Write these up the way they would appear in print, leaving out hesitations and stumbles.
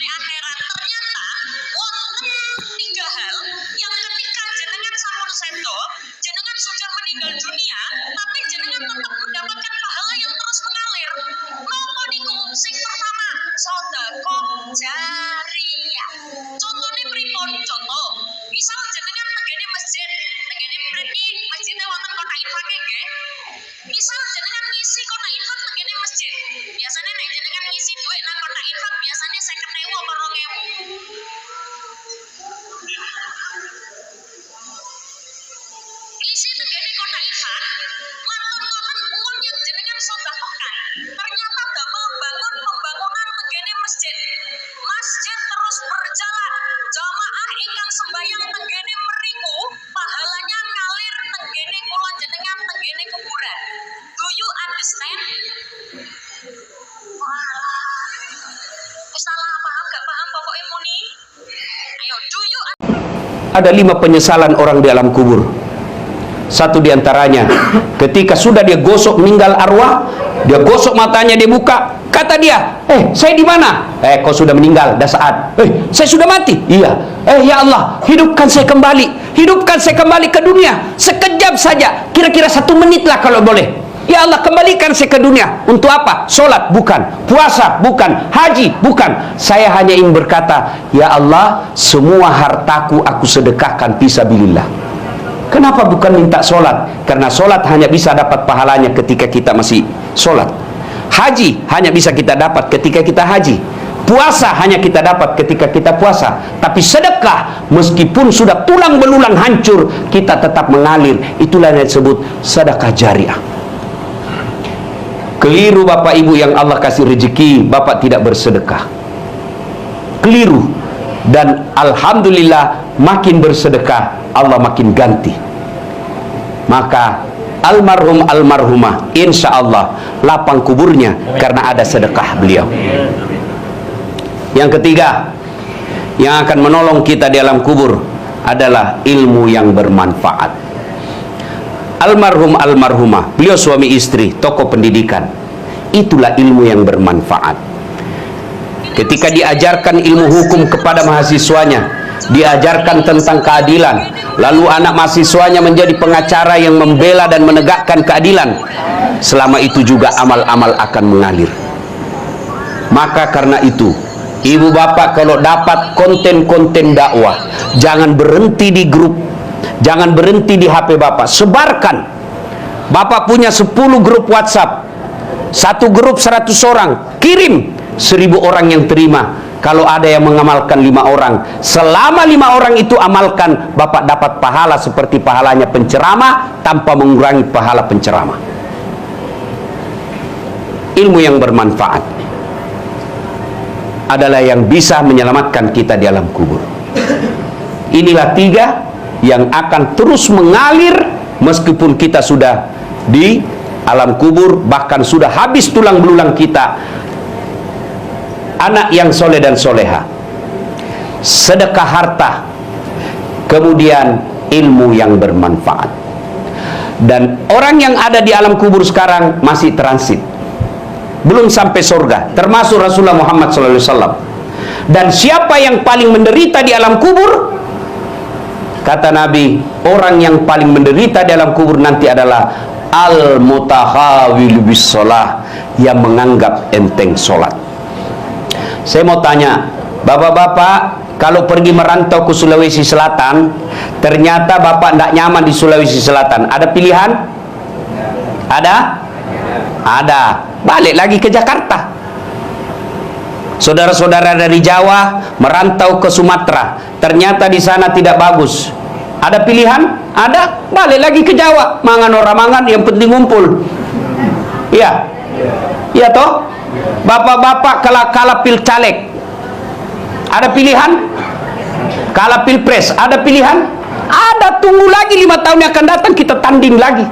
akhirat. Ternyata wonten 3 hal yang ketika jenengan sampun sedo, jenengan sudah meninggal dunia, tapi jenengan tetap mendapatkan pahala yang terus mengalir. Napa niku? Sing pertama, sedekah jariyah. Contohnya pripun? Contoh, misal jenengan tenggene masjid, tenggene mriki masjidnya wonten kota infake nggih. Misal jenengan ngisi kota infak tenggene masjid. Biasanya nek jenengan ngisi duit nang kota infak biasanya 50.000 apa 2.000. Ngisi tenggene kota infak, mantun wonten uang yang jenengan sedekahkan. Ternyata damel bangun pembangunan tenggene masjid. Masjid terus berjalan. Jamaah ingkang sembahyang tenggene mriku, pahalanya ngalir tenggene kula jenengan tenggene kuburan. Do you understand? Salah paham gak paham pokoknya muni. Ayo, do you Ada 5 penyesalan orang di alam kubur. Satu diantaranya, ketika sudah dia gosok meninggal arwah, dia gosok matanya, dia buka, kata dia, saya di mana? Kau sudah meninggal, dah saat. Saya sudah mati. Iya. Ya Allah, hidupkan saya kembali, hidupkan saya kembali ke dunia, sekejap saja, kira-kira 1 menit lah kalau boleh. Ya Allah, kembalikan saya ke dunia. Untuk apa? Solat? Bukan. Puasa? Bukan. Haji? Bukan. Saya hanya ingin berkata, ya Allah, semua hartaku aku sedekahkan fisabilillah. Kenapa bukan minta solat? Karena solat hanya bisa dapat pahalanya ketika kita masih solat. Haji hanya bisa kita dapat ketika kita haji. Puasa hanya kita dapat ketika kita puasa. Tapi sedekah, meskipun sudah tulang belulang hancur, kita tetap mengalir. Itulah yang disebut sedekah jariah. Keliru Bapak Ibu yang Allah kasih rezeki, Bapak tidak bersedekah. Keliru. Dan alhamdulillah, makin bersedekah Allah makin ganti. Maka almarhum almarhumah insya Allah lapang kuburnya karena ada sedekah beliau. Yang ketiga yang akan menolong kita di alam kubur adalah ilmu yang bermanfaat. Almarhum almarhumah, beliau suami istri, tokoh pendidikan, itulah ilmu yang bermanfaat. Ketika diajarkan ilmu hukum kepada mahasiswanya, diajarkan tentang keadilan, lalu anak mahasiswanya menjadi pengacara yang membela dan menegakkan keadilan, selama itu juga amal-amal akan mengalir. Maka karena itu, ibu bapak kalau dapat konten-konten dakwah, jangan berhenti di grup, jangan berhenti di HP bapak, sebarkan. Bapak punya 10 grup WhatsApp, satu grup 100 orang, kirim, 1000 orang yang terima. Kalau ada yang mengamalkan 5 orang, selama 5 orang itu amalkan, Bapak dapat pahala seperti pahalanya penceramah tanpa mengurangi pahala penceramah. Ilmu yang bermanfaat adalah yang bisa menyelamatkan kita di alam kubur. Inilah 3 yang akan terus mengalir meskipun kita sudah di alam kubur, bahkan sudah habis tulang belulang kita. Anak yang soleh dan soleha, sedekah harta, kemudian ilmu yang bermanfaat. Dan orang yang ada di alam kubur sekarang masih transit, belum sampai surga, termasuk Rasulullah Muhammad SAW. Dan siapa yang paling menderita di alam kubur? Kata Nabi, orang yang paling menderita di alam kubur nanti adalah al-mutahawilu bis sholah, yang menganggap enteng sholat. Saya mau tanya, bapak-bapak, kalau pergi merantau ke Sulawesi Selatan, ternyata bapak tidak nyaman di Sulawesi Selatan, ada pilihan? Ada? Ada. Balik lagi ke Jakarta. Saudara-saudara dari Jawa merantau ke Sumatera, ternyata di sana tidak bagus. Ada pilihan? Ada. Balik lagi ke Jawa. Mangan orang mangan, yang penting ngumpul. Iya. Iya toh? Bapak-bapak kalah pil caleg, ada pilihan? Kalah pilpres, ada pilihan? Ada. Tunggu lagi 5 tahun yang akan datang, kita tanding lagi.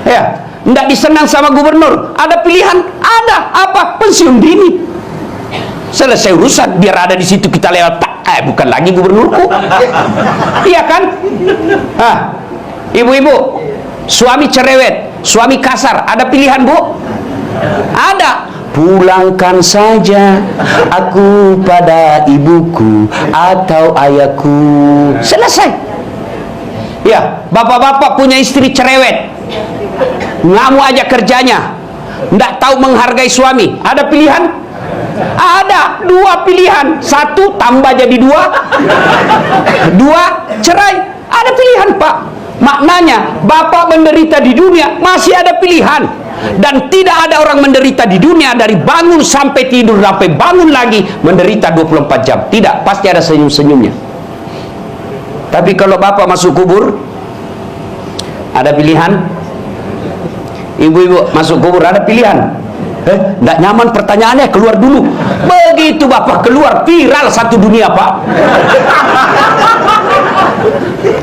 Ya, tidak disenang sama gubernur, ada pilihan? Ada. Apa? Pensiun dini. Selesai urusan, biar ada di situ kita lewat. Bukan lagi gubernurku. Iya kan? Ibu-ibu, suami cerewet, suami kasar, ada pilihan bu? Ada. pulangkan saja aku pada ibuku atau ayahku. Selesai. Ya, bapak-bapak punya istri cerewet, ngamuk aja kerjanya, nggak tahu menghargai suami. Ada pilihan? Ada dua pilihan. Satu, tambah jadi dua. Dua, cerai. Ada pilihan, Pak. Maknanya bapak menderita di dunia masih ada pilihan. Dan tidak ada orang menderita di dunia dari bangun sampai tidur sampai bangun lagi menderita 24 jam. Tidak, pasti ada senyum-senyumnya. Tapi kalau bapak masuk kubur, ada pilihan. Ibu-ibu masuk kubur, ada pilihan. Nggak nyaman pertanyaannya, keluar dulu. Begitu bapak keluar, viral satu dunia, Pak.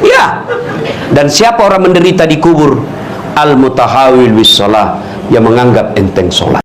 Ya. Dan siapa orang menderita di kubur? Al-mutahawil bis shalah, yang menganggap enteng sholat.